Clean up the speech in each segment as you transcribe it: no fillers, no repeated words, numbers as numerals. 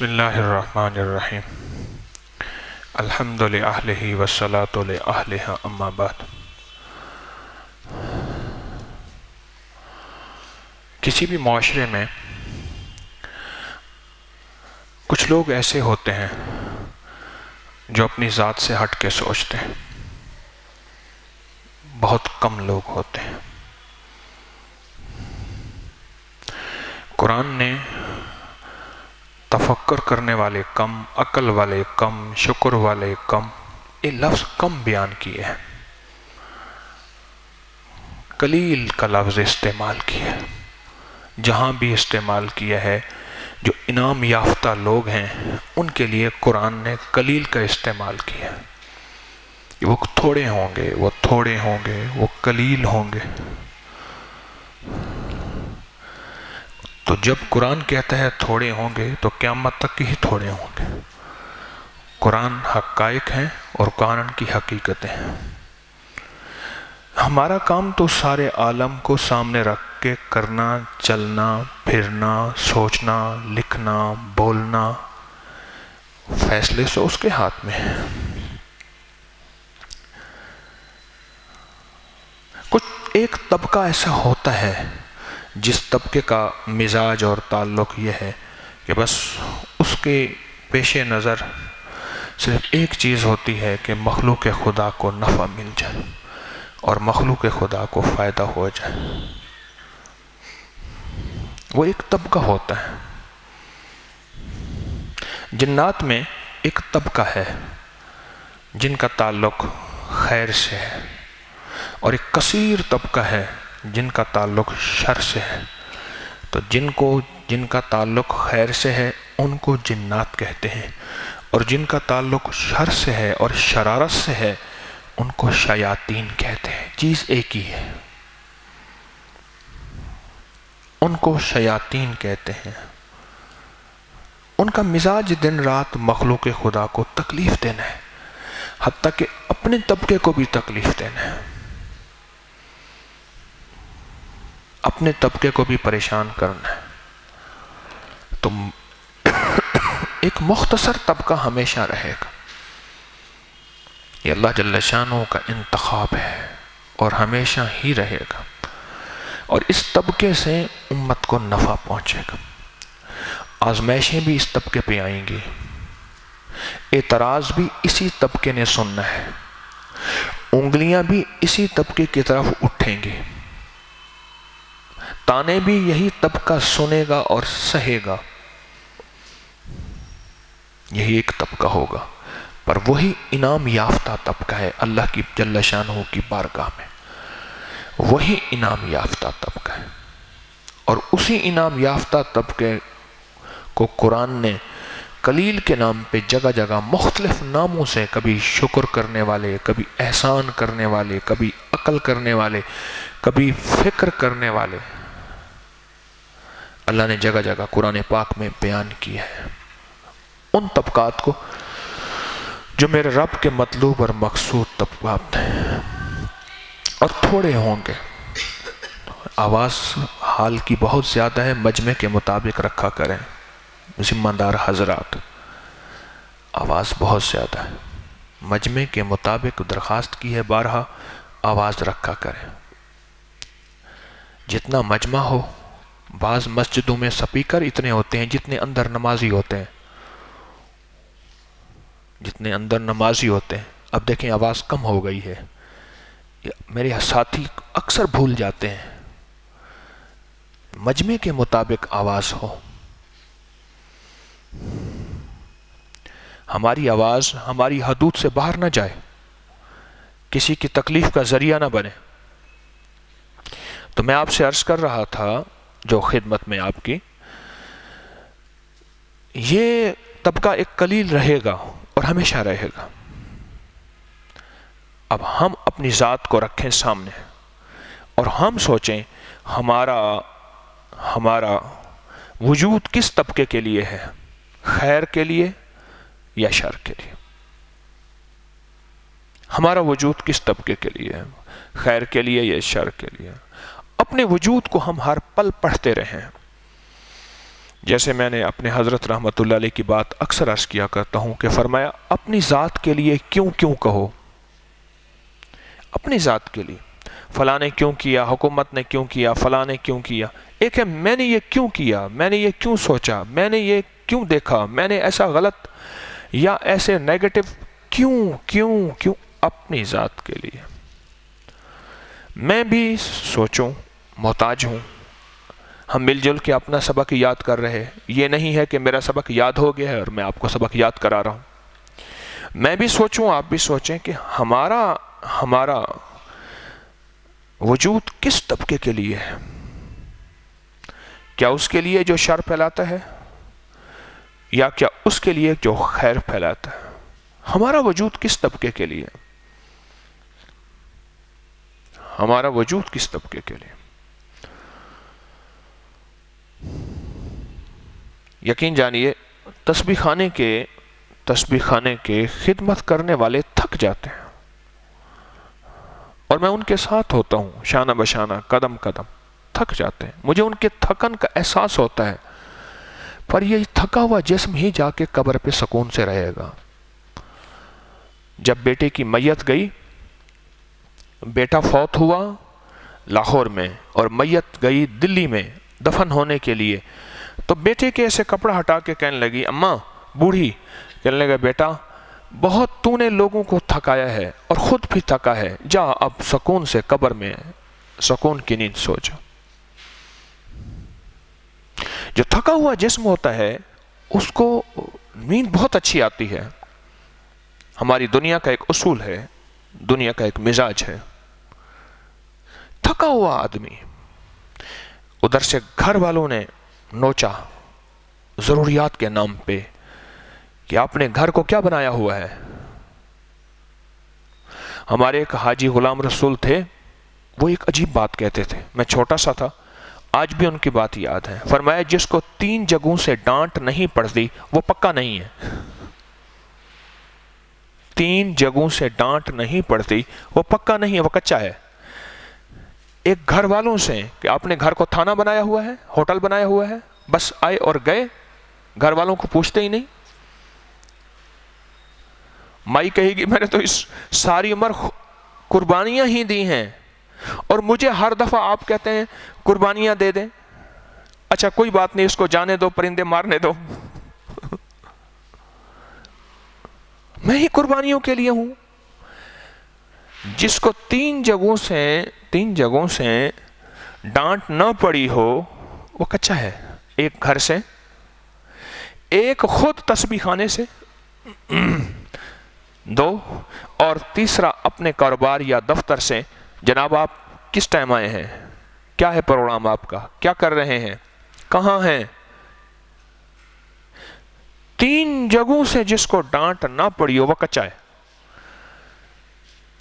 بسم اللہ الرحمن الرحیم الحمد للہ والصلاة لأہلہا اما بعد۔ کسی بھی معاشرے میں کچھ لوگ ایسے ہوتے ہیں جو اپنی ذات سے ہٹ کے سوچتے ہیں، بہت کم لوگ ہوتے ہیں۔ قرآن نے تفکر کرنے والے کم، عقل والے کم، شکر والے کم، یہ لفظ کم بیان کیے ہیں، قلیل کا لفظ استعمال کیا ہے۔ جہاں بھی استعمال کیا ہے جو انعام یافتہ لوگ ہیں ان کے لیے قرآن نے قلیل کا استعمال کیا ہے۔ وہ تھوڑے ہوں گے، وہ تھوڑے ہوں گے، وہ قلیل ہوں گے۔ تو جب قرآن کہتا ہے تھوڑے ہوں گے تو قیامت تک ہی تھوڑے ہوں گے۔ قرآن حقائق ہیں اور قرآن کی حقیقتیں ہیں۔ ہمارا کام تو سارے عالم کو سامنے رکھ کے کرنا، چلنا، پھرنا، سوچنا، لکھنا، بولنا، فیصلے سے اس کے ہاتھ میں ہیں۔ کچھ ایک طبقہ ایسا ہوتا ہے جس طبقے کا مزاج اور تعلق یہ ہے کہ بس اس کے پیش نظر صرف ایک چیز ہوتی ہے کہ مخلوق خدا کو نفع مل جائے اور مخلوق خدا کو فائدہ ہو جائے۔ وہ ایک طبقہ ہوتا ہے۔ جنات میں ایک طبقہ ہے جن کا تعلق خیر سے ہے، اور ایک کثیر طبقہ ہے جن کا تعلق شر سے ہے۔ تو جن کا تعلق خیر سے ہے ان کو جنات کہتے ہیں، اور جن کا تعلق شر سے ہے اور شرارت سے ہے ان کو شیاطین کہتے ہیں۔ چیز ایک ہی ہے، ان کو شیاطین کہتے ہیں۔ ان کا مزاج دن رات مخلوق خدا کو تکلیف دینا ہے، حتیٰ کہ اپنے طبقے کو بھی تکلیف دینا ہے، اپنے طبقے کو بھی پریشان کرنا ہے۔ تو ایک مختصر طبقہ ہمیشہ رہے گا۔ یہ اللہ جل شانہ کا انتخاب ہے اور ہمیشہ ہی رہے گا، اور اس طبقے سے امت کو نفع پہنچے گا۔ آزمائشیں بھی اس طبقے پہ آئیں گی، اعتراض بھی اسی طبقے نے سننا ہے، انگلیاں بھی اسی طبقے کی طرف اٹھیں گی، تانے بھی یہی طبقہ سنے گا اور سہے گا۔ یہی ایک طبقہ ہوگا، پر وہی انعام یافتہ طبقہ ہے اللہ کی جل شانہ کی بارگاہ میں۔ وہی انعام یافتہ طبقہ ہے، اور اسی انعام یافتہ طبقے کو قرآن نے قلیل کے نام پہ جگہ جگہ مختلف ناموں سے، کبھی شکر کرنے والے، کبھی احسان کرنے والے، کبھی عقل کرنے والے، کبھی فکر کرنے والے، اللہ نے جگہ جگہ قرآن پاک میں بیان کیا ہے۔ ان طبقات کو جو میرے رب کے مطلوب اور مقصود طبقات ہیں، اور تھوڑے ہوں گے۔ آواز حال کی بہت زیادہ ہے، مجمع کے مطابق رکھا کریں ذمہ دار حضرات، آواز بہت زیادہ ہے، مجمع کے مطابق درخواست کی ہے بارہا، آواز رکھا کریں جتنا مجمع ہو۔ بعض مسجدوں میں سپیکر اتنے ہوتے ہیں جتنے اندر نمازی ہوتے ہیں، جتنے اندر نمازی ہوتے ہیں۔ اب دیکھیں آواز کم ہو گئی ہے، میرے ساتھی اکثر بھول جاتے ہیں۔ مجمع کے مطابق آواز ہو، ہماری آواز ہماری حدود سے باہر نہ جائے، کسی کی تکلیف کا ذریعہ نہ بنے۔ تو میں آپ سے عرض کر رہا تھا جو خدمت میں آپ کی، یہ طبقہ ایک قلیل رہے گا اور ہمیشہ رہے گا۔ اب ہم اپنی ذات کو رکھیں سامنے اور ہم سوچیں ہمارا وجود کس طبقے کے لیے ہے، خیر کے لیے یا شر کے لیے؟ ہمارا وجود کس طبقے کے لیے ہے، خیر کے لیے یا شر کے لیے؟ اپنے وجود کو ہم ہر پل پڑھتے رہیں جیسے میں نے اپنے حضرت رحمۃ اللہ علیہ کی بات اکثر عرض کیا کرتا ہوں کہ فرمایا اپنی ذات کے لیے کیوں کیوں کہو، اپنی ذات کے لیے فلاں نے کیوں کیا، حکومت نے کیوں کیا، فلاں نے کیوں کیا، ایک ہے میں نے یہ کیوں کیا، میں نے یہ کیوں سوچا، میں نے یہ کیوں دیکھا، میں نے ایسا غلط یا ایسے نیگیٹو کیوں کیوں کیوں، اپنی ذات کے لیے میں بھی سوچوں، محتاج ہوں۔ ہم مل جل کے اپنا سبق یاد کر رہے، یہ نہیں ہے کہ میرا سبق یاد ہو گیا ہے اور میں آپ کو سبق یاد کرا رہا ہوں۔ میں بھی سوچوں، آپ بھی سوچیں کہ ہمارا وجود کس طبقے کے لیے ہے؟ کیا اس کے لیے جو شر پھیلاتا ہے، یا کیا اس کے لیے جو خیر پھیلاتا ہے؟ ہمارا وجود کس طبقے کے لیے؟ ہمارا وجود کس طبقے کے لیے؟ یقین جانیے تسبیح خانے کے خدمت کرنے والے تھک جاتے ہیں، اور میں ان کے ساتھ ہوتا ہوں شانہ بشانہ، قدم قدم، تھک جاتے ہیں، مجھے ان کے تھکن کا احساس ہوتا ہے، پر یہ تھکا ہوا جسم ہی جا کے قبر پہ سکون سے رہے گا۔ جب بیٹے کی میت گئی، بیٹا فوت ہوا لاہور میں اور میت گئی دلی میں دفن ہونے کے لیے، تو بیٹے کے ایسے کپڑا ہٹا کے کہنے لگی، اماں بوڑھی کہنے لگا، بیٹا بہت تو نے لوگوں کو تھکایا ہے اور خود بھی تھکا ہے، جا اب سکون سے قبر میں سکون کی نیند سو جا۔ جو تھکا ہوا جسم ہوتا ہے اس کو نیند بہت اچھی آتی ہے۔ ہماری دنیا کا ایک اصول ہے، دنیا کا ایک مزاج ہے، تھکا ہوا آدمی، ادھر سے گھر والوں نے نوچا ضروریات کے نام پہ کہ آپ نے گھر کو کیا بنایا ہوا ہے۔ ہمارے ایک حاجی غلام رسول تھے، وہ ایک عجیب بات کہتے تھے، میں چھوٹا سا تھا، آج بھی ان کی بات یاد ہے۔ فرمایا جس کو 3 جگہوں سے ڈانٹ نہیں پڑتی وہ پکا نہیں ہے۔ 3 جگہوں سے ڈانٹ نہیں پڑتی وہ پکا نہیں ہے، وہ کچا ہے۔ ایک گھر والوں سے کہ آپ نے گھر کو تھانہ بنایا ہوا ہے، ہوٹل بنایا ہوا ہے، بس آئے اور گئے، گھر والوں کو پوچھتے ہی نہیں۔ مائی کہے گی میں نے تو اس ساری عمر قربانیاں ہی دی ہیں اور مجھے ہر دفعہ آپ کہتے ہیں قربانیاں دے دیں۔ اچھا کوئی بات نہیں، اس کو جانے دو، پرندے مارنے دو، میں ہی قربانیوں کے لیے ہوں۔ جس کو 3 جگہوں سے ڈانٹ نہ پڑی ہو وہ کچا ہے۔ ایک گھر سے، ایک خود تسبیح خانے سے، 2 اور تیسرا اپنے کاروبار یا دفتر سے۔ جناب آپ کس ٹائم آئے ہیں، کیا ہے پروگرام آپ کا، کیا کر رہے ہیں، کہاں ہیں؟ 3 جگہوں سے جس کو ڈانٹ نہ پڑی ہو وہ کچا ہے۔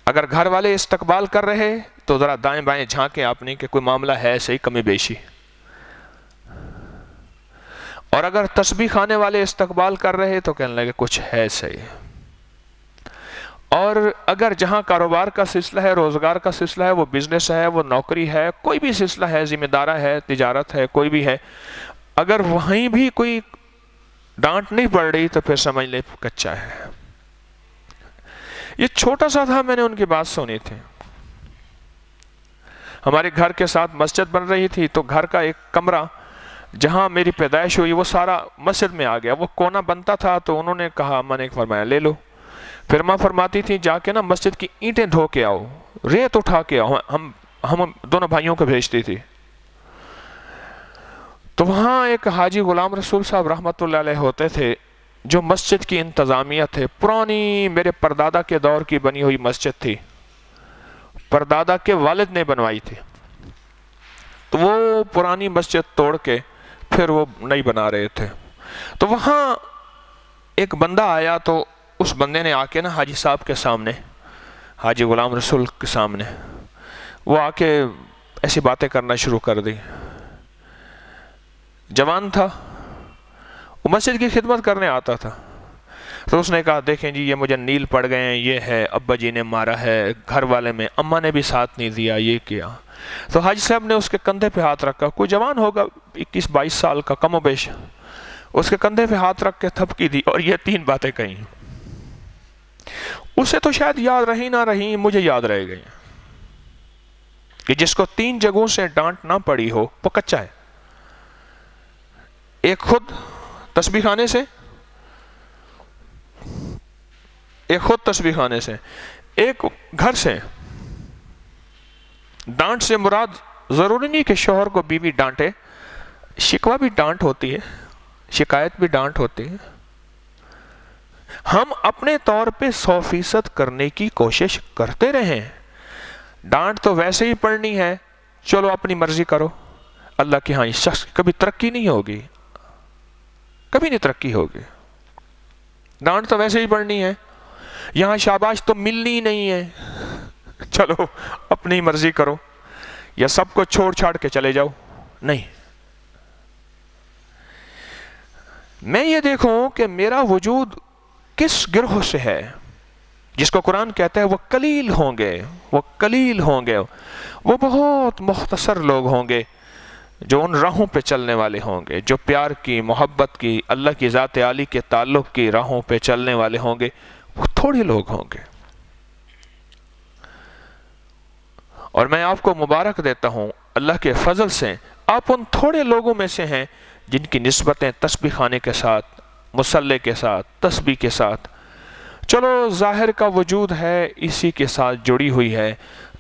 اگر گھر والے استقبال کر رہے تو ذرا دائیں بائیں جھانکیں آپ نے کہ کوئی معاملہ ہے صحیح، کمی بیشی۔ اور اگر تسبیح خانے والے استقبال کر رہے تو کہنے لگے کچھ ہے صحیح۔ اور اگر جہاں کاروبار کا سلسلہ ہے، روزگار کا سلسلہ ہے، وہ بزنس ہے، وہ نوکری ہے، کوئی بھی سلسلہ ہے، ذمہ دارہ ہے، تجارت ہے، کوئی بھی ہے، اگر وہیں بھی کوئی ڈانٹ نہیں پڑ رہی تو پھر سمجھ لے کچا ہے۔ یہ چھوٹا سا تھا، میں نے ان کی بات سنی تھی۔ ہمارے گھر کے ساتھ مسجد بن رہی تھی تو گھر کا ایک کمرہ جہاں میری پیدائش ہوئی وہ سارا مسجد میں آ گیا، وہ کونا بنتا تھا، تو انہوں نے کہا، میں نے فرمایا لے لو۔ پھر ماں فرماتی تھی جا کے نا مسجد کی اینٹیں دھو کے آؤ، ریت اٹھا کے آؤ، ہم دونوں بھائیوں کو بھیجتی تھی۔ تو وہاں ایک حاجی غلام رسول صاحب رحمۃ اللہ علیہ ہوتے تھے جو مسجد کی انتظامیہ تھے، پرانی میرے پردادا کے دور کی بنی ہوئی مسجد تھی، پردادا کے والد نے بنوائی تھی، تو وہ پرانی مسجد توڑ کے پھر وہ نئی بنا رہے تھے۔ تو وہاں ایک بندہ آیا، تو اس بندے نے آ کے نا حاجی صاحب کے سامنے، حاجی غلام رسول کے سامنے وہ آ کے ایسی باتیں کرنا شروع کر دی۔ جوان تھا، وہ مسجد کی خدمت کرنے آتا تھا، تو اس نے کہا دیکھیں جی یہ مجھے نیل پڑ گئے ہیں، یہ ہے ابا جی نے مارا ہے، گھر والے میں اماں نے بھی ساتھ نہیں دیا، یہ کیا۔ تو حاجی صاحب نے اس کے کندھے پہ ہاتھ رکھا، کوئی جوان ہوگا 21-22 سال کا کم و بیش، اس کے کندھے پہ ہاتھ رکھ کے تھپکی دی اور یہ 3 باتیں کہیں۔ اسے تو شاید یاد رہی نہ رہی، مجھے یاد رہ گئی کہ جس کو 3 جگہوں سے ڈانٹ نہ پڑی ہو وہ کچا ہے۔ ایک خود تسبیح خانے سے، ایک خود تسبیح خانے سے، ایک گھر سے۔ ڈانٹ سے مراد ضروری نہیں کہ شوہر کو بیوی ڈانٹے، شکوہ بھی ڈانٹ ہوتی ہے، شکایت بھی ڈانٹ ہوتی ہے۔ ہم اپنے طور پہ 100% کرنے کی کوشش کرتے رہیں۔ ڈانٹ تو ویسے ہی پڑھنی ہے، چلو اپنی مرضی کرو، اللہ کی ہاں اس شخص کی کبھی ترقی نہیں ہوگی، کبھی نہیں ترقی ہوگی۔ ڈانٹ تو ویسے ہی پڑھنی ہے، یہاں شاباش تو ملنی ہی نہیں ہے، چلو اپنی مرضی کرو یا سب کو چھوڑ چھاڑ کے چلے جاؤ۔ نہیں، میں یہ دیکھوں کہ میرا وجود کس گروہ سے ہے، جس کو قرآن کہتا ہے وہ قلیل ہوں گے، وہ قلیل ہوں گے، وہ بہت مختصر لوگ ہوں گے جو ان راہوں پہ چلنے والے ہوں گے، جو پیار کی، محبت کی، اللہ کی ذات عالی کے تعلق کی راہوں پہ چلنے والے ہوں گے، وہ تھوڑے لوگ ہوں گے۔ اور میں آپ کو مبارک دیتا ہوں اللہ کے فضل سے، آپ ان تھوڑے لوگوں میں سے ہیں جن کی نسبتیں تسبیح خانے کے ساتھ، مصلے کے ساتھ، تسبیح کے ساتھ، چلو ظاہر کا وجود ہے اسی کے ساتھ جڑی ہوئی ہے،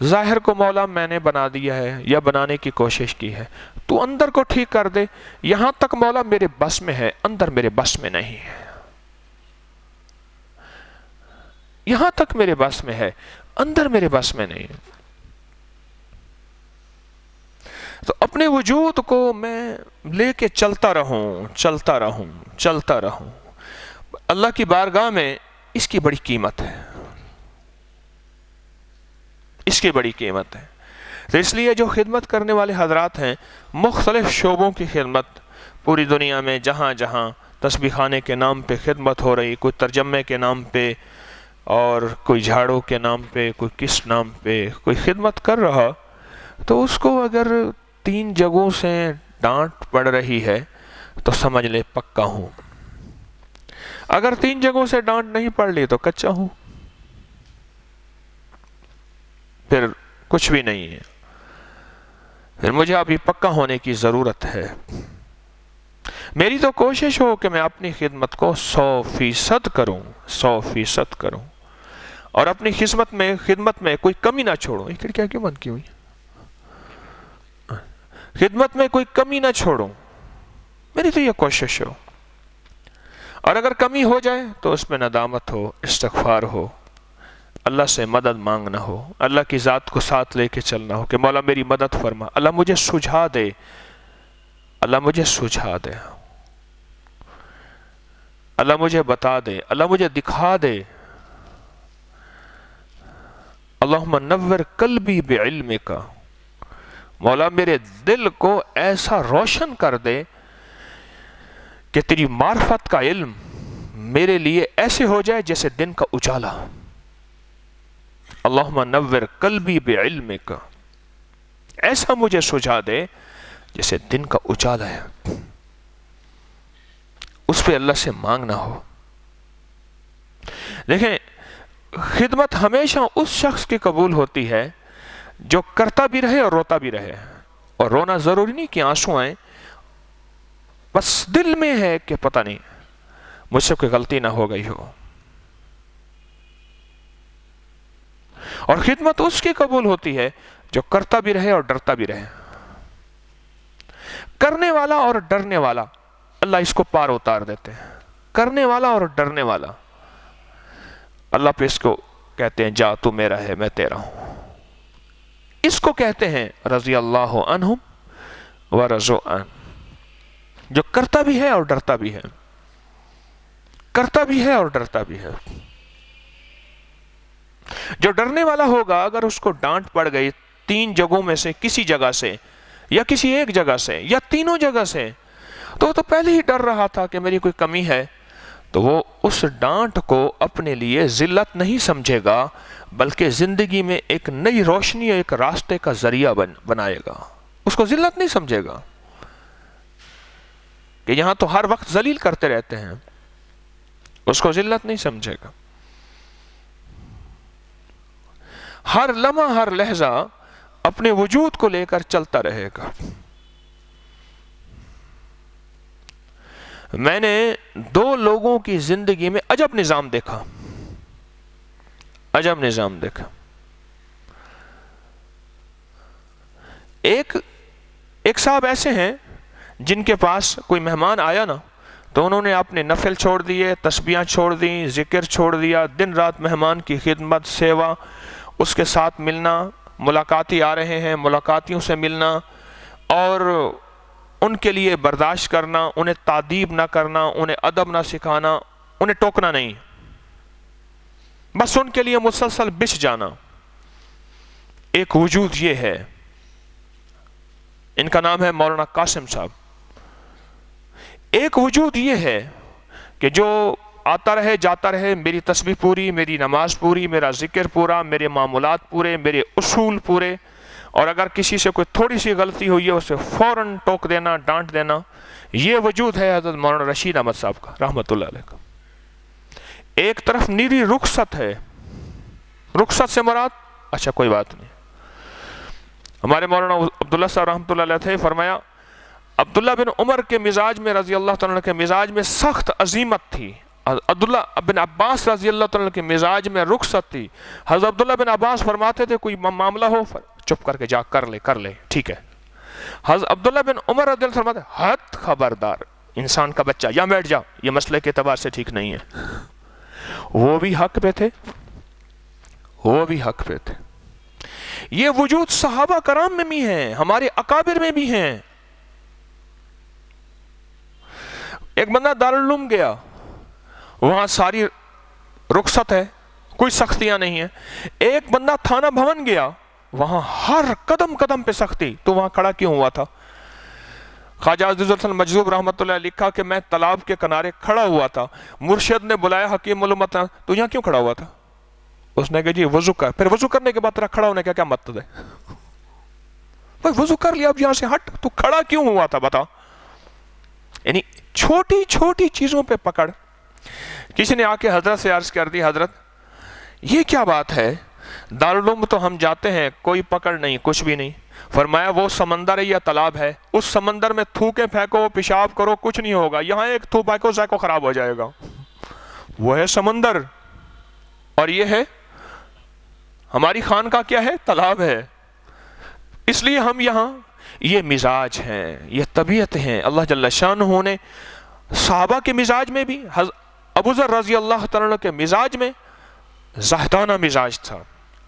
ظاہر کو مولا میں نے بنا دیا ہے یا بنانے کی کوشش کی ہے، تو اندر کو ٹھیک کر دے، یہاں تک مولا میرے بس میں ہے، اندر میرے بس میں نہیں ہے، یہاں تک میرے بس میں ہے، اندر میرے بس میں نہیں ہے۔ تو اپنے وجود کو میں لے کے چلتا رہوں، چلتا رہوں، چلتا رہوں۔ اللہ کی بارگاہ میں اس کی بڑی قیمت ہے، اس کی بڑی قیمت ہے۔ تو اس لیے جو خدمت کرنے والے حضرات ہیں، مختلف شعبوں کی خدمت پوری دنیا میں جہاں جہاں تسبیح خانے کے نام پہ خدمت ہو رہی، کوئی ترجمے کے نام پہ اور کوئی جھاڑو کے نام پہ، کوئی کس نام پہ کوئی خدمت کر رہا، تو اس کو اگر 3 جگہوں سے ڈانٹ پڑ رہی ہے تو سمجھ لے پکا ہوں، اگر 3 جگہوں سے ڈانٹ نہیں پڑ لی تو کچا ہوں، پھر کچھ بھی نہیں ہے، پھر مجھے ابھی پکا ہونے کی ضرورت ہے۔ میری تو کوشش ہو کہ میں اپنی خدمت کو 100% کروں، 100% کروں، اور اپنی خدمت میں کوئی کمی نہ چھوڑوں۔ یہ کھڑکیاں کیوں بند کی ہوئی؟ خدمت میں کوئی کمی نہ چھوڑوں، میری تو یہ کوشش ہو، اور اگر کمی ہو جائے تو اس میں ندامت ہو، استغفار ہو، اللہ سے مدد مانگنا ہو، اللہ کی ذات کو ساتھ لے کے چلنا ہو کہ مولا میری مدد فرما، اللہ مجھے سجھا دے، اللہ مجھے سجھا دے، اللہ مجھے بتا دے، اللہ مجھے دکھا دے۔ اللہم نور قلبی بعلمک، مولا میرے دل کو ایسا روشن کر دے کہ تیری معرفت کا علم میرے لیے ایسے ہو جائے جیسے دن کا اجالا۔ اللہم نور قلبی بعلمک، ایسا مجھے سجھا دے جیسے دن کا اجالا ہے۔ اس پہ اللہ سے مانگنا ہو۔ دیکھیں، خدمت ہمیشہ اس شخص کی قبول ہوتی ہے جو کرتا بھی رہے اور روتا بھی رہے، اور رونا ضروری نہیں کہ آنسو آئیں، بس دل میں ہے کہ پتہ نہیں مجھ سے کوئی غلطی نہ ہو گئی ہو۔ اور خدمت اس کی قبول ہوتی ہے جو کرتا بھی رہے اور ڈرتا بھی رہے۔ کرنے والا اور ڈرنے والا اللہ اس کو پار اتار دیتے ہیں، کرنے والا اور ڈرنے والا اللہ پہ اس کو کہتے ہیں جا تو میرا ہے میں تیرا ہوں۔ اس کو کہتے ہیں رضی اللہ عنہم ورضوا عنہ، جو کرتا بھی ہے اور ڈرتا بھی ہے، کرتا بھی ہے اور ڈرتا بھی ہے۔ جو ڈرنے والا ہوگا، اگر اس کو ڈانٹ پڑ گئی 3 جگہوں میں سے کسی جگہ سے، یا کسی ایک جگہ سے، یا تینوں جگہ سے، تو وہ تو پہلے ہی ڈر رہا تھا کہ میری کوئی کمی ہے، تو وہ اس ڈانٹ کو اپنے لیے ذلت نہیں سمجھے گا، بلکہ زندگی میں ایک نئی روشنی اور ایک راستے کا ذریعہ بنائے گا. اس کو ذلت نہیں سمجھے گا کہ یہاں تو ہر وقت ذلیل کرتے رہتے ہیں، اس کو ذلت نہیں سمجھے گا. ہر لمحہ ہر لحظہ اپنے وجود کو لے کر چلتا رہے گا. میں نے 2 لوگوں کی زندگی میں عجب نظام دیکھا، عجب نظام دیکھا. ایک صاحب ایسے ہیں جن کے پاس کوئی مہمان آیا نا تو انہوں نے اپنے نفل چھوڑ دیے، تسبیحاں چھوڑ دیں، ذکر چھوڑ دیا، دن رات مہمان کی خدمت، سیوا، اس کے ساتھ ملنا، ملاقاتی آ رہے ہیں ملاقاتیوں سے ملنا، اور ان کے لیے برداشت کرنا، انہیں تادیب نہ کرنا، انہیں ادب نہ سکھانا، انہیں ٹوکنا نہیں، بس ان کے لیے مسلسل بچ جانا. ایک وجود یہ ہے، ان کا نام ہے مولانا قاسم صاحب. ایک وجود یہ ہے کہ جو آتا رہے جاتا رہے، میری تسبیح پوری، میری نماز پوری، میرا ذکر پورا، میرے معاملات پورے، میرے اصول پورے، اور اگر کسی سے کوئی تھوڑی سی غلطی ہوئی ہے اسے فوراً ٹوک دینا، ڈانٹ دینا. یہ وجود ہے حضرت مولانا رشید احمد صاحب کا رحمۃ اللہ علیہ کا. ایک طرف نیری رخصت ہے، رخصت سے مراد، اچھا کوئی بات نہیں. ہمارے مولانا عبداللہ صاحب رحمۃ اللہ علیہ تھے، فرمایا عبداللہ بن عمر کے مزاج میں، رضی اللہ تعالیٰ کے مزاج میں سخت عزیمت تھی. عبداللہ بن عباس رضی اللہ تعالیٰ کے مزاج میں رخصت تھی. حضرت عبداللہ بن عباس فرماتے تھے کوئی معاملہ ہو چپ کر کے جا کر لے ٹھیک ہے. حضرت عبداللہ بن عمر رضی اللہ فرماتے حد خبردار، انسان کا بچہ یا بیٹھ جا، یہ مسئلے کے اعتبار سے ٹھیک نہیں ہے. وہ بھی حق پہ تھے، وہ بھی حق پہ تھے. یہ وجود صحابہ کرام میں بھی ہیں، ہمارے اکابر میں بھی ہیں. ایک بندہ دارالعلوم گیا، وہاں ساری رخصت ہے، کوئی سختیاں نہیں ہیں. ایک بندہ تھانہ بھون گیا، وہاں ہر قدم قدم پہ سختی، تو وہاں کھڑا کیوں ہوا تھا؟ خواجہ عزیز الحسن مجذوب رحمۃ اللہ لکھا کہ میں تالاب کے کنارے کھڑا ہوا تھا، مرشد نے بلایا حکیم الامت، تو یہاں کیوں کھڑا ہوا تھا؟ اس نے کہا جی وضو کر. پھر وضو کرنے کے بعد تیرا کھڑا ہونے کا کیا مطلب ہے؟ بھائی وضو کر لیا، اب یہاں سے ہٹ، تو کھڑا کیوں ہوا تھا بتا. یعنی چھوٹی چھوٹی چیزوں پہ پکڑ. کسی نے آ کے حضرت سے عرض کر دی حضرت یہ کیا بات ہے، دارالعلوم تو ہم جاتے ہیں کوئی پکڑ نہیں کچھ بھی نہیں. فرمایا وہ سمندر ہے یا تالاب ہے، اس سمندر میں تھوکے پھینکو پیشاب کرو کچھ نہیں ہوگا، یہاں ایک تھوک پھینکو ذائقہ خراب ہو جائے گا. وہ ہے سمندر، اور یہ ہے ہماری خانقاہ کیا ہے؟ تالاب ہے. اس لیے ہم یہاں، یہ مزاج ہیں، یہ طبیعت ہیں. اللہ جل شانہ نے صحابہ کے مزاج میں بھی، ابو ذر رضی اللہ تعالیٰ کے مزاج میں زاہدانہ مزاج تھا.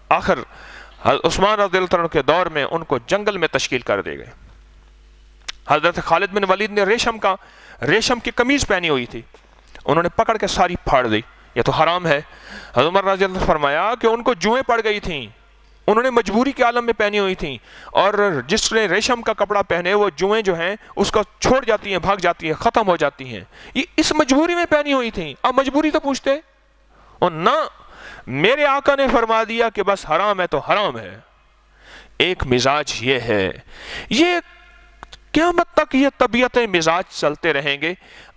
آخر عثمان رضی اللہ عنہ کے دور میں ان کو جنگل میں تشکیل کر دے گئے. حضرت خالد بن ولید نے ریشم کی قمیض پہنی ہوئی تھی، انہوں نے پکڑ کے ساری پھاڑ دی، یہ تو حرام ہے. حضرت عمر رضی اللہ عنہ فرمایا کہ ان کو جوئیں پڑ گئی تھیں، انہوں نے مجبوری کے عالم میں پہنی ہوئی تھیں، اور جس نے ریشم کا کپڑا پہنے وہ جوئیں جو ہیں اس کو چھوڑ جاتی ہیں، بھاگ جاتی ہیں، ختم ہو جاتی ہیں. یہ اس مجبوری میں پہنی ہوئی تھیں. اب مجبوری تو پوچھتے، اور نہ میرے آقا نے فرما دیا کہ بس حرام ہے تو حرام ہے. ایک مزاج یہ ہے، یہ قیامت تک یہ طبیعتیں مزاج چلتے رہیں گے.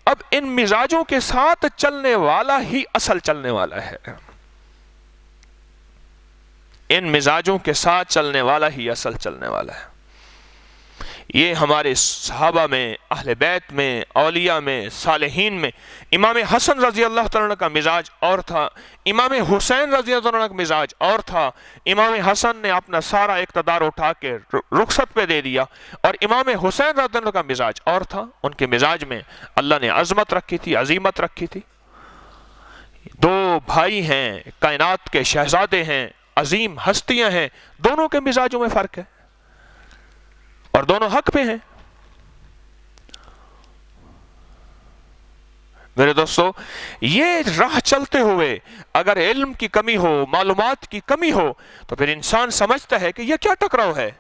اب ان مزاجوں کے ساتھ چلنے والا ہی اصل چلنے والا ہے، ان مزاجوں کے ساتھ چلنے والا ہی اصل چلنے والا ہے. یہ ہمارے صحابہ میں، اہل بیت میں، اولیاء میں، صالحین میں امام حسن رضی اللہ تعالیٰ کا مزاج اور تھا، امام حسین رضی اللہ تعالیٰ کا مزاج اور تھا. امام حسن نے اپنا سارا اقتدار اٹھا کے رخصت پہ دے دیا، اور امام حسین رضی اللہ کا مزاج اور تھا. ان کے مزاج میں اللہ نے عظمت رکھی تھی، عظیمت رکھی تھی. 2 بھائی ہیں، کائنات کے شہزادے ہیں، عظیم ہستیاں ہیں، دونوں کے مزاجوں میں فرق ہے اور دونوں حق پہ ہیں. میرے دوستو، یہ راہ چلتے ہوئے اگر علم کی کمی ہو، معلومات کی کمی ہو، تو پھر انسان سمجھتا ہے کہ یہ کیا ٹکراؤ ہے،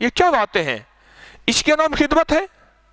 یہ کیا باتیں ہیں. اس کے نام خدمت ہے؟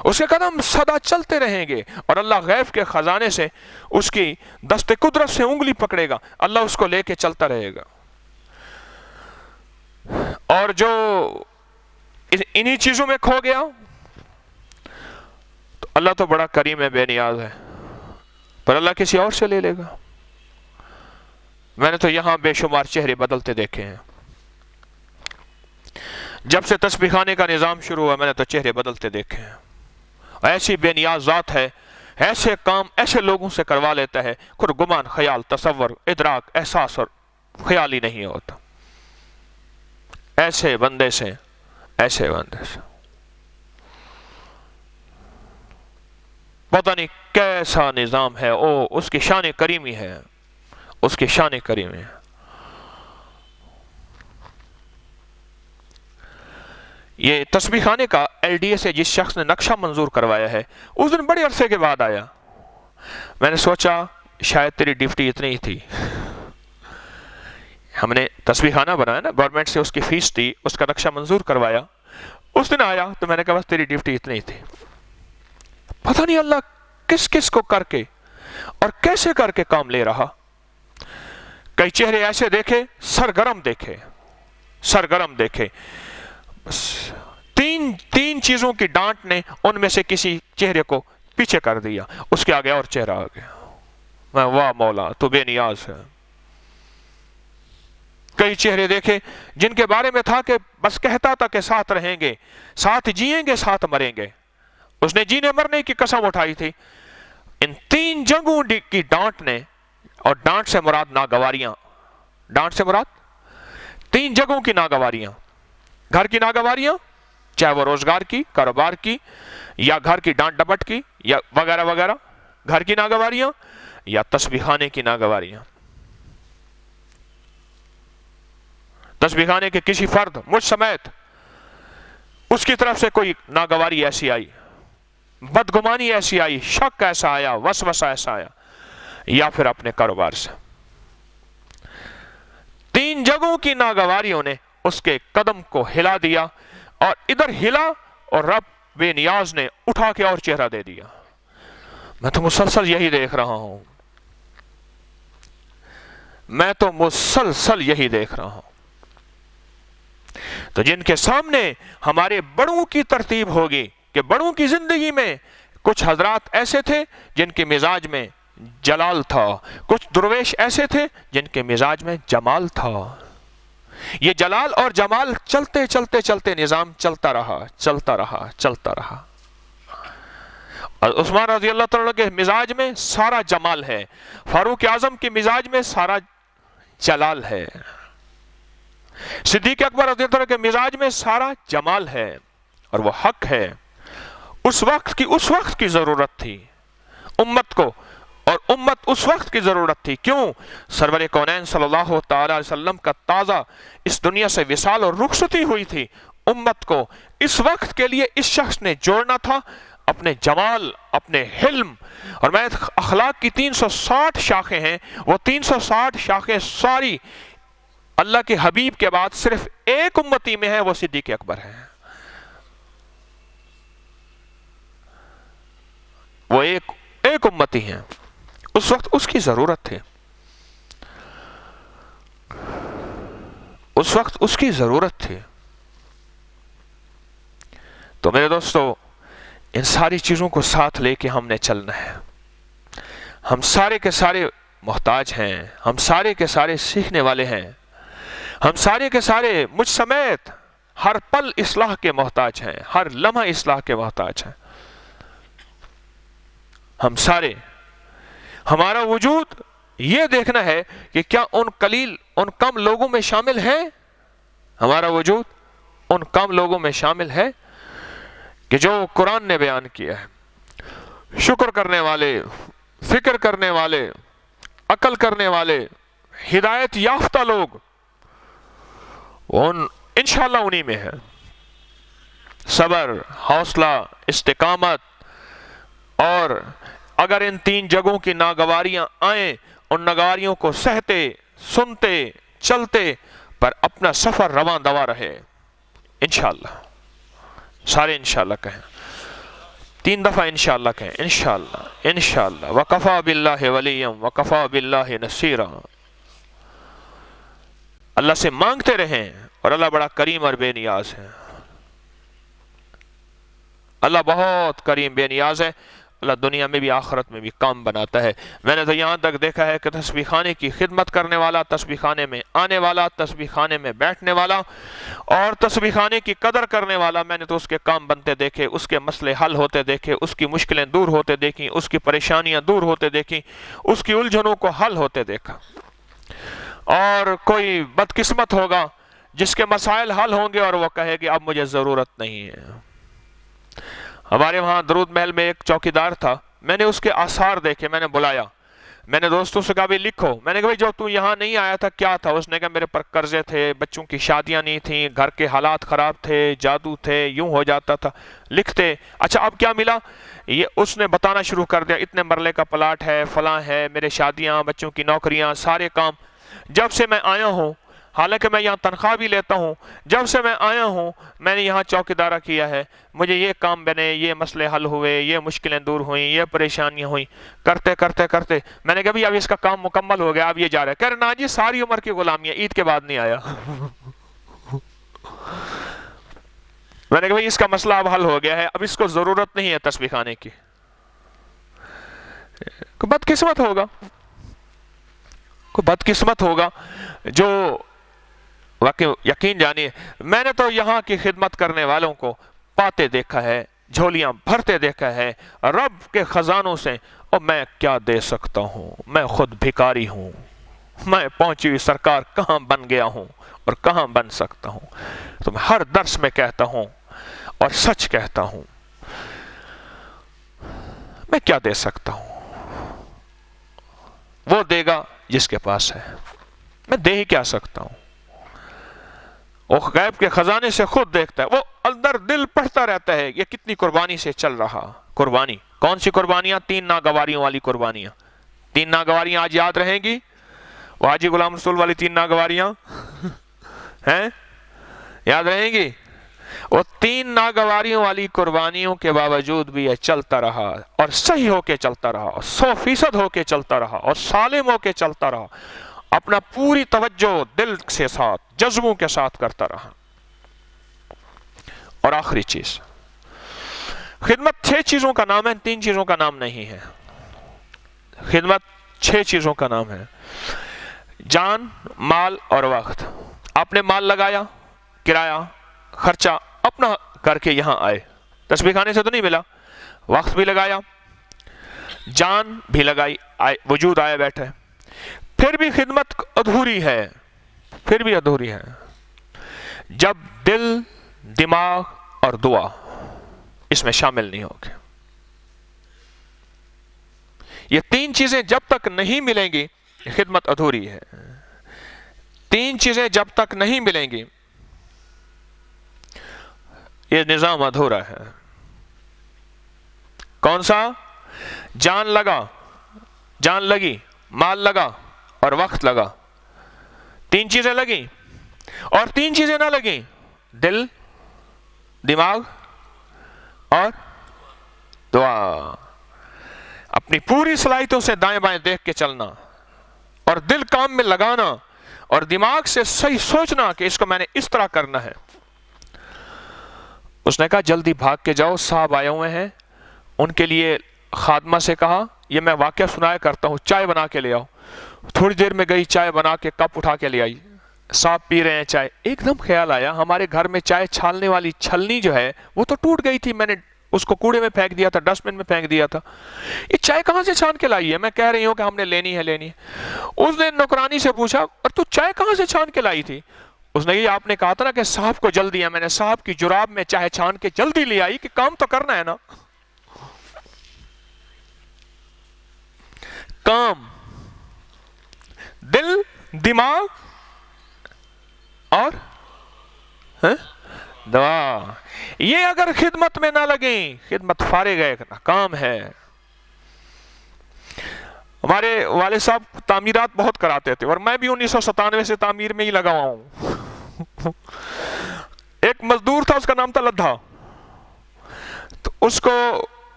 اس کے قدم سدا چلتے رہیں گے، اور اللہ غیب کے خزانے سے اس کی دست قدرت سے انگلی پکڑے گا، اللہ اس کو لے کے چلتا رہے گا۔ اور جو انہی چیزوں میں کھو گیا تو اللہ تو بڑا کریم ہے، بے نیاز ہے، پر اللہ کسی اور سے لے لے گا۔ میں نے تو یہاں بے شمار چہرے بدلتے دیکھے ہیں، جب سے تسبیح خانے کا نظام شروع ہوا میں نے تو چہرے بدلتے دیکھے ہیں۔ ایسی بے نیاز ذات ہے، ایسے کام ایسے لوگوں سے کروا لیتا ہے، خود گمان، خیال، تصور، ادراک، احساس اور خیال ہی نہیں ہوتا۔ ایسے بندے سے پتہ نہیں کیسا نظام ہے، اس کی شان کریمی ہے، اس کی شان کریمی ہے۔ یہ تسبیح خانے کا LDA سے جس شخص نے نقشہ منظور کروایا ہے، اس دن بڑے عرصے کے بعد آیا۔ میں نے سوچا شاید تیری ڈیوٹی اتنی ہی تھی۔ ہم نے تسبیح خانہ بنایا نا، گورنمنٹ سے اس کی فیس دی، اس کا نقشہ منظور کروایا، اس دن آیا تو میں نے کہا بس تیری ڈیوٹی اتنی ہی تھی۔ پتہ نہیں اللہ کس کس کو کر کے اور کیسے کر کے کام لے رہا۔ کئی چہرے ایسے دیکھے، سرگرم دیکھے، بس تین چیزوں کی ڈانٹ نے ان میں سے کسی چہرے کو پیچھے کر دیا، اس کے آگے اور چہرہ آ گیا۔ میں واہ مولا تو بے نیاز ہے۔ کئی چہرے دیکھے جن کے بارے میں تھا کہ بس کہتا تھا کہ ساتھ رہیں گے، ساتھ جیئیں گے، ساتھ مریں گے، اس نے جینے مرنے کی قسم اٹھائی تھی۔ ان 3 جنگوں کی ڈانٹ نے، اور ڈانٹ سے مراد ناگواریاں، ڈانٹ سے مراد 3 جگہوں کی ناگواریاں، گھر کی ناگواریاں، چاہے وہ روزگار کی، کاروبار کی، یا گھر کی ڈانٹ ڈپٹ کی، یا وغیرہ وغیرہ، گھر کی ناگواریاں یا تسبیح خانے کی ناگواریاں۔ تسبیح خانے کے کسی فرد، مجھ سمیت، اس کی طرف سے کوئی ناگواری ایسی آئی، بدگمانی ایسی آئی، شک ایسا آیا، وسوسہ ایسا آیا، یا پھر اپنے کاروبار سے، 3 جگہوں کی ناگواریوں نے اس کے قدم کو ہلا دیا، اور ادھر ہلا اور رب بے نیاز نے اٹھا کے اور چہرہ دے دیا۔ میں تو مسلسل یہی دیکھ رہا ہوں، تو جن کے سامنے ہمارے بڑوں کی ترتیب ہوگی کہ بڑوں کی زندگی میں کچھ حضرات ایسے تھے جن کے مزاج میں جلال تھا، کچھ درویش ایسے تھے جن کے مزاج میں جمال تھا۔ یہ جلال اور جمال چلتے چلتے چلتے نظام چلتا رہا۔ اور عثمان رضی اللہ تعالیٰ کے مزاج میں سارا جمال ہے، فاروق اعظم کے مزاج میں سارا جلال ہے، صدیق اکبر رضی اللہ عنہ کے مزاج میں سارا جمال ہے، اور وہ حق ہے۔ اس وقت کی ضرورت تھی امت کو، اور امت اس وقت کی ضرورت تھی۔ کیوں؟ سرور کونین صلی اللہ تعالی علیہ وسلم کا تازہ اس دنیا سے وصال اور رخصتی ہوئی تھی۔ امت کو اس وقت کے لیے اس شخص نے جوڑنا تھا، اپنے جمال، اپنے حلم، اور میں اخلاق کی 360 شاخیں ہیں، وہ 360 شاخیں ساری اللہ کے حبیب کے بعد صرف ایک امتی میں ہے، وہ صدیق اکبر ہے۔ وہ ایک امتی ہیں، اس وقت اس کی ضرورت تھی، اس وقت اس کی ضرورت تھی۔ تو میرے دوستو، ان ساری چیزوں کو ساتھ لے کے ہم نے چلنا ہے۔ ہم سارے کے سارے محتاج ہیں، ہم سارے کے سارے سیکھنے والے ہیں، ہم سارے کے سارے مجھ سمیت ہر پل اصلاح کے محتاج ہیں، ہر لمحہ اصلاح کے محتاج ہیں۔ ہم سارے، ہمارا وجود یہ دیکھنا ہے کہ کیا ان کم لوگوں میں شامل ہے، ہمارا وجود ان کم لوگوں میں شامل ہے کہ جو قرآن نے بیان کیا ہے، شکر کرنے والے، فکر کرنے والے، عقل کرنے والے، ہدایت یافتہ لوگ، انشاءاللہ انہی میں ہے۔ صبر، حوصلہ، استقامت، اور اگر ان 3 جگہوں کی ناگواریاں آئیں، ان ناگواریوں کو سہتے، سنتے، چلتے، پر اپنا سفر رواں دوا رہے، انشاءاللہ، سارے انشاءاللہ کہیں۔ 3 دفعہ انشاءاللہ کہیں، انشاءاللہ انشاءاللہ، وَقَفَى بِاللَّهِ وَلِيًّا وَقَفَى بِاللَّهِ نَصِيرًا۔ اللہ سے مانگتے رہیں، اور اللہ بڑا کریم اور بے نیاز ہے۔ اللہ بہت کریم بے نیاز ہے، اللہ دنیا میں بھی آخرت میں بھی کام بناتا ہے۔ میں نے تو یہاں تک دیکھا ہے کہ تسبیح خانے کی خدمت کرنے والا، تسبیح خانے میں آنے والا، تسبیح خانے میں بیٹھنے والا اور تسبیح خانے کی قدر کرنے والا، میں نے تو اس کے کام بنتے دیکھے، اس کے مسئلے حل ہوتے دیکھے، اس کی مشکلیں دور ہوتے دیکھیں، اس کی پریشانیاں دور ہوتے دیکھیں، اس کی الجھنوں کو حل ہوتے دیکھا۔ اور کوئی بدقسمت ہوگا جس کے مسائل حل ہوں گے اور وہ کہے کہ اب مجھے ضرورت نہیں ہے۔ ہمارے وہاں درود محل میں ایک چوکیدار تھا، میں نے اس کے آثار دیکھے، میں نے بلایا، میں نے دوستوں سے کہا بھی لکھو، میں نے کہا جو تو یہاں نہیں آیا تھا کیا تھا؟ اس نے کہا میرے پر قرضے تھے، بچوں کی شادیاں نہیں تھیں، گھر کے حالات خراب تھے، جادو تھے، یوں ہو جاتا تھا۔ لکھتے، اچھا اب کیا ملا؟ یہ اس نے بتانا شروع کر دیا، اتنے مرلے کا پلاٹ ہے، فلاں ہے، میرے شادیاں، بچوں کی نوکریاں، سارے کام۔ جب سے میں آیا ہوں، حالانکہ میں یہاں تنخواہ بھی لیتا ہوں، جب سے میں آیا ہوں میں نے یہاں چوکیدارہ کیا ہے، مجھے یہ کام بنے، یہ مسئلے حل ہوئے، یہ مشکلیں دور ہوئیں، یہ پریشانیاں ہوئیں، کرتے کرتے کرتے میں نے کہا بھی اب اس کا کام مکمل ہو گیا، اب یہ جا رہا ہے۔ کہہ رہے نا جی ساری عمر کی غلامی ہے، عید کے بعد نہیں آیا۔ میں نے کہا بھائی اس کا مسئلہ اب حل ہو گیا ہے، اب اس کو ضرورت نہیں ہے تسبیح خانے کی۔ کوئی بدقسمت ہوگا، کوئی بدقسمت ہوگا جو واقعی یقین جانیے، میں نے تو یہاں کی خدمت کرنے والوں کو پاتے دیکھا ہے، جھولیاں بھرتے دیکھا ہے رب کے خزانوں سے، اور میں کیا دے سکتا ہوں؟ میں خود بھکاری ہوں، میں پہنچی ہوئی سرکار کہاں بن گیا ہوں اور کہاں بن سکتا ہوں؟ تو میں ہر درس میں کہتا ہوں اور سچ کہتا ہوں، میں کیا دے سکتا ہوں؟ وہ دے گا جس کے پاس ہے، میں دے ہی کیا سکتا ہوں؟ وہ غیب کے خزانے سے خود دیکھتا ہے، وہ اندر دل پڑھتا رہتا ہے یہ کتنی قربانی سے چل رہا۔ قربانی کون سی قربانیاں؟ 3 ناگواریوں والی قربانیاں۔ 3 ناگواریاں آج یاد رہیں گی؟ وہ حاجی غلام رسول والی 3 ناگواریاں ہیں، یاد رہیں گی؟ وہ 3 ناگواریوں والی قربانیوں کے باوجود بھی یہ چلتا رہا، اور صحیح ہو کے چلتا رہا، اور 100% ہو کے چلتا رہا، اور سالم ہو کے چلتا رہا، اپنا پوری توجہ دل کے ساتھ، جذبوں کے ساتھ کرتا رہا۔ اور آخری چیز، خدمت 6 چیزوں کا نام ہے، 3 چیزوں کا نام نہیں ہے۔ خدمت 6 چیزوں کا نام ہے، جان، مال اور وقت۔ آپ نے مال لگایا، کرایہ، خرچہ اپنا کر کے یہاں آئے، تسبیح خانے سے تو نہیں ملا، وقت بھی لگایا، جان بھی لگائی، وجود آیا بیٹھے، پھر بھی خدمت ادھوری ہے، پھر بھی ادھوری ہے جب دل، دماغ اور دعا اس میں شامل نہیں ہوگی۔ یہ 3 چیزیں جب تک نہیں ملیں گی خدمت ادھوری ہے۔ 3 چیزیں جب تک نہیں ملیں گی یہ نظام ادھورا ہے۔ کون سا؟ جان لگا، جان لگی، مال لگا اور وقت لگا، 3 چیزیں لگیں، اور 3 چیزیں نہ لگیں، دل، دماغ اور دعا۔ اپنی پوری صلاحیتوں سے دائیں بائیں دیکھ کے چلنا، اور دل کام میں لگانا، اور دماغ سے صحیح سوچنا کہ اس کو میں نے اس طرح کرنا ہے۔ اس نے کہا جلدی بھاگ کے جاؤ، صاحب آئے ہوئے ہیں، ان کے لیے خادمہ سے کہا، یہ میں واقعہ سنایا کرتا ہوں، چائے بنا کے لے آؤ۔ تھوڑی دیر میں گئی، چائے بنا کے کپ اٹھا کے لے آئی، صاحب پی رہے ہیں چائے۔ ایک دم خیال آیا ہمارے گھر میں چائے چھالنے والی چھلنی جو ہے وہ تو ٹوٹ گئی تھی، میں نے اس کو کوڑے میں پھینک دیا تھا، ڈسٹ بن میں پھینک دیا تھا، یہ چائے کہاں سے چھان کے لائی ہے؟ میں کہہ رہی ہوں کہ ہم نے لینی ہے لینی ہے۔ اس نے نوکرانی سے پوچھا اور تو چائے کہاں سے چھان کے لائی تھی؟ اس نے یہ آپ نے کہا تھا نا کہ صاحب کو جلدی ہے، میں نے صاحب کی جراب میں چائے چھان کے جلدی لے آئی کہ کام تو کرنا ہے نا۔ کام، دل، دماغ اور دعا، یہ اگر خدمت میں نہ لگیں خدمت فارغ ہے، کام ہے۔ ہمارے والد صاحب تعمیرات بہت کراتے تھے، اور میں بھی 1997 سے تعمیر میں ہی لگا ہوا ہوں۔ ایک مزدور تھا، اس کا نام تھا لدھا، تو اس کو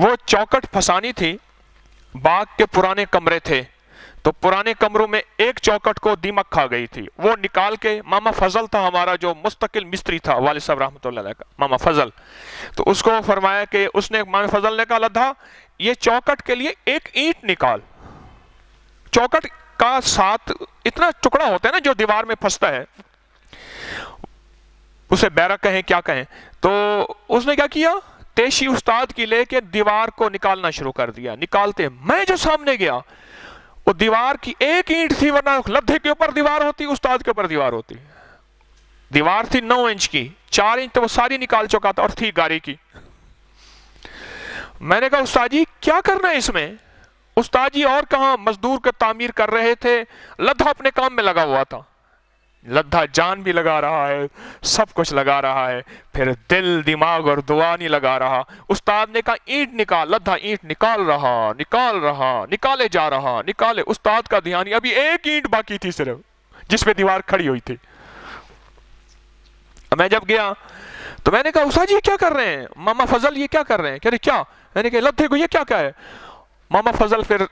وہ چوکٹ پھنسانی تھی، باغ کے پرانے کمرے تھے، تو پرانے کمروں میں ایک چوکٹ کو دیمک کھا گئی تھی، وہ نکال کے ماما فضل تھا ہمارا جو مستقل مستری تھا والد صاحب رحمۃ اللہ علیہ کا، ماما فضل، تو اس کو فرمایا کہ اس نے ماما فضل نے کہا لدھا یہ چوکٹ کے لیے ایک اینٹ نکال، چوکٹ کا ساتھ اتنا ٹکڑا ہوتا ہے نا جو دیوار میں پھنستا ہے، اسے بیرا کہیں کیا کہیں، تو اس نے کیا کیا، تیشی استاد کی لے کے دیوار کو نکالنا شروع کر دیا، نکالتے میں جو سامنے گیا وہ دیوار کی ایک اینٹ تھی، ورنہ لدھے کے اوپر دیوار ہوتی، استاد کے اوپر دیوار ہوتی، دیوار تھی 9 انچ کی، 4 انچ تو وہ ساری نکال چکا تھا اور تھی گاری کی۔ میں نے کہا استاد جی کیا کرنا ہے اس میں؟ استاد جی اور کہاں، مزدور کے تعمیر کر رہے تھے، لدھا اپنے کام میں لگا ہوا تھا، لدھا جان بھی لگا رہا ہے، سب کچھ لگا رہا ہے، پھر دل دماغ اور دعا نہیں لگا رہا۔ استاد نے کہا اینٹ نکال، لدھا اینٹ نکال رہا، نکالے جا رہا، نکالے، استاد کا دھیان ہی، ابھی ایک اینٹ باقی تھی صرف جس پہ دیوار کھڑی ہوئی تھی۔ میں جب گیا تو میں نے کہا استاد جی کیا کر رہے ہیں؟ ماما فضل یہ کیا کر رہے ہیں؟ کہہ رہے کیا؟ میں نے کہا لدھے کو یہ کیا ہے؟ ماما فضل پھر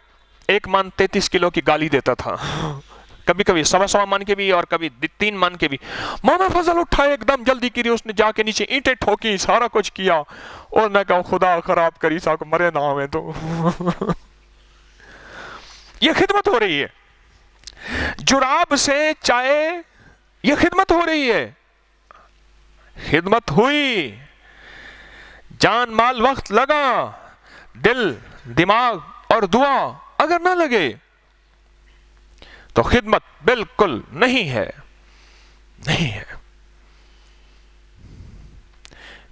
1 من 33 کلو کی گالی دیتا تھا، کبھی کبھی 1.25 من کے بھی اور کبھی 3 من کے بھی۔ ماما فضل اٹھائے ایک دم جلدی کی، اس نے جا کے نیچے اینٹیں ٹھوکی، سارا کچھ کیا، اور میں کہا خدا خراب کری سا کو مرے نہ ہوئے تو۔ یہ خدمت ہو رہی ہے، جراب سے چائے، یہ خدمت ہو رہی ہے، خدمت ہوئی، جان مال وقت لگا، دل دماغ اور دعا اگر نہ لگے تو خدمت بالکل نہیں ہے، نہیں ہے۔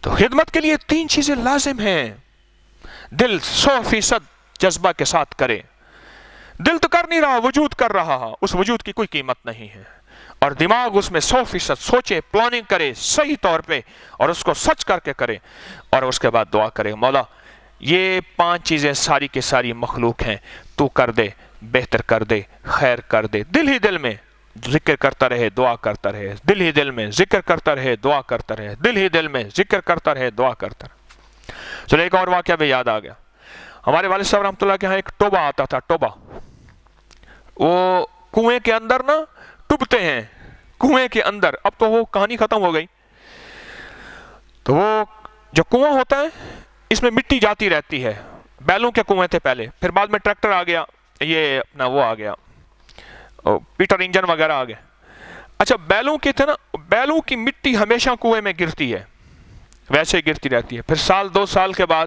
تو خدمت کے لیے 3 چیزیں لازم ہیں، دل 100% جذبہ کے ساتھ کرے، دل تو کر نہیں رہا، وجود کر رہا، اس وجود کی کوئی قیمت نہیں ہے، اور دماغ اس میں 100% سوچے، پلاننگ کرے صحیح طور پہ اور اس کو سچ کر کے کرے، اور اس کے بعد دعا کرے، مولا یہ 5 چیزیں ساری کے ساری مخلوق ہیں، تو کر دے، بہتر کر دے، خیر کر دے، دل ہی دل میں ذکر کرتا رہے، دعا کرتا رہے، دل ہی دل میں ذکر کرتا رہے، دعا کرتا رہے، دل ہی دل میں ذکر کرتا رہے، دعا کرتا رہے۔ چلو ایک اور واقعہ بھی یاد آ گیا، ہمارے والد صاحب رحمۃ اللہ کے ہاں ایک ٹوبا آتا تھا، ٹوبا، وہ کنویں کے اندر نا ٹوبتے ہیں کنویں کے اندر، اب تو وہ کہانی ختم ہو گئی، تو وہ جو کنواں ہوتا ہے اس میں مٹی جاتی رہتی ہے، بیلوں کے کنویں تھے پہلے، پھر بعد میں ٹریکٹر آ گیا، یہ اپنا وہ آ گیا پیٹر انجن وغیرہ آ گیا۔ اچھا بیلوں کے تھے نا، بیلوں کی مٹی ہمیشہ کنویں میں گرتی ہے، ویسے گرتی رہتی ہے، پھر 1-2 سال کے بعد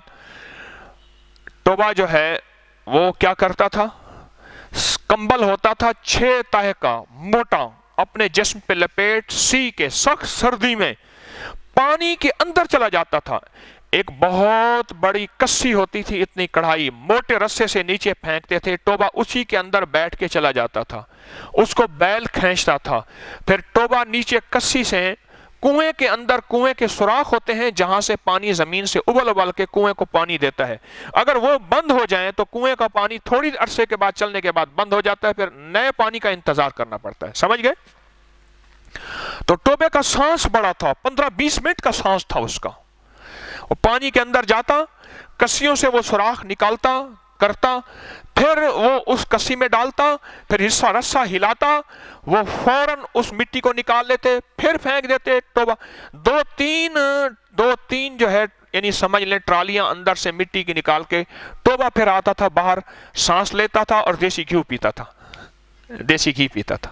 ٹوبا جو ہے وہ کیا کرتا تھا، کمبل ہوتا تھا 6 تہہ کا موٹا، اپنے جسم پہ لپیٹ، سی کے سخت سردی میں پانی کے اندر چلا جاتا تھا، ایک بہت بڑی کسی ہوتی تھی، اتنی کڑھائی، موٹے رسے سے نیچے پھینکتے تھے، ٹوبا اسی کے اندر بیٹھ کے چلا جاتا تھا، اس کو بیل کھینچتا تھا، پھر ٹوبا نیچے کسی سے کنویں کے اندر، کنویں کے سوراخ ہوتے ہیں جہاں سے پانی زمین سے ابل کے کنویں کو پانی دیتا ہے، اگر وہ بند ہو جائیں تو کنویں کا پانی تھوڑی عرصے کے بعد چلنے کے بعد بند ہو جاتا ہے، پھر نئے پانی کا انتظار کرنا پڑتا ہے، سمجھ گئے؟ تو ٹوبے کا سانس بڑا تھا، 15-20 منٹ کا سانس تھا اس کا، وہ پانی کے اندر جاتا، کسیوں سے وہ سوراخ نکالتا کرتا، پھر وہ اس کسی میں ڈالتا، پھر حصہ رسہ ہلاتا، وہ فوراً اس مٹی کو نکال لیتے، پھر پھینک دیتے، ٹوبا 2-3 جو ہے یعنی سمجھ لیں ٹرالیاں اندر سے مٹی کی نکال کے، ٹوبا پھر آتا تھا باہر، سانس لیتا تھا اور دیسی گھی پیتا تھا، دیسی گھی پیتا تھا،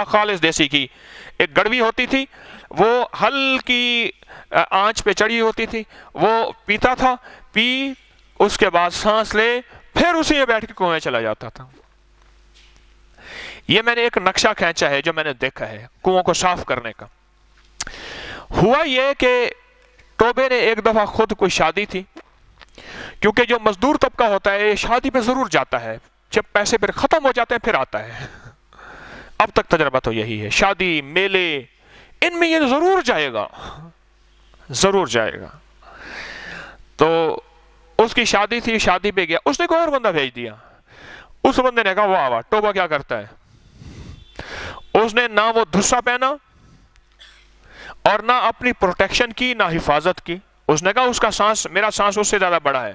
خالص دیسی گھی، ایک گڑوی ہوتی تھی، وہ ہلکی آنچ پہ چڑھی ہوتی تھی، وہ پیتا تھا، پی اس کے بعد سانس لے، پھر اسی میں بیٹھ کے کنویں چلا جاتا تھا۔ یہ میں نے ایک نقشہ کھینچا ہے جو میں نے دیکھا ہے کنووں کو صاف کرنے کا۔ ہوا یہ کہ ٹوبے نے ایک دفعہ خود کوئی شادی تھی، کیونکہ جو مزدور طبقہ ہوتا ہے شادی پہ ضرور جاتا ہے، جب پیسے پھر ختم ہو جاتے ہیں پھر آتا ہے، اب تک تجربہ تو یہی ہے، شادی میلے ان میں یہ ضرور جائے گا، ضرور جائے گا۔ تو اس کی شادی تھی، شادی پہ گیا، اس نے کوئی اور بندہ بھیج دیا، اس بندے نے کہا واہ واہ ٹوبا کیا کرتا ہے، اس نے نہ وہ دھسا پہنا اور نہ اپنی پروٹیکشن کی، نہ حفاظت کی، اس نے کہا اس کا سانس، میرا سانس اس سے زیادہ بڑا ہے،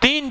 3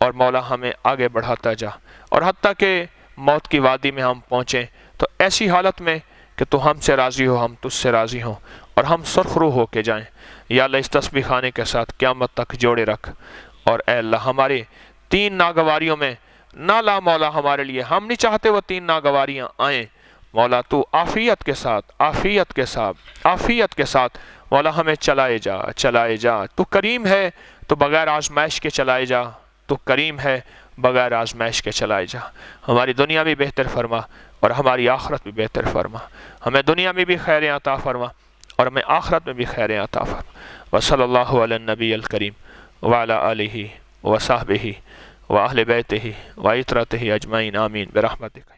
اور مولا ہمیں آگے بڑھاتا جا، اور حتیٰ کہ موت کی وادی میں ہم پہنچیں تو ایسی حالت میں کہ تو ہم سے راضی ہو، ہم تجھ سے راضی ہوں، اور ہم سرخ روح ہو کے جائیں۔ یا اللہ اس تسبیح خانے کے ساتھ قیامت تک جوڑے رکھ، اور اے اللہ ہمارے 3 ناگواریوں میں نہ لا مولا ہمارے لیے، ہم نہیں چاہتے وہ 3 ناگواریاں آئیں مولا، تو عافیت کے ساتھ عافیت کے ساتھ مولا ہمیں چلائے جا۔ تو کریم ہے تو بغیر آزمائش کے چلائے جا، تو کریم ہے بغیر آزمائش کے چلائے جا۔ ہماری دنیا بھی بہتر فرما اور ہماری آخرت بھی بہتر فرما، ہمیں دنیا میں بھی خیریں عطا فرما اور ہمیں آخرت میں بھی خیریں عطا فرما۔ وصلی اللہ علی النبی الکریم وعلی آلہ وصحبہ وأہل بیتہ وعترتہ اجمعین، آمین برحمتک۔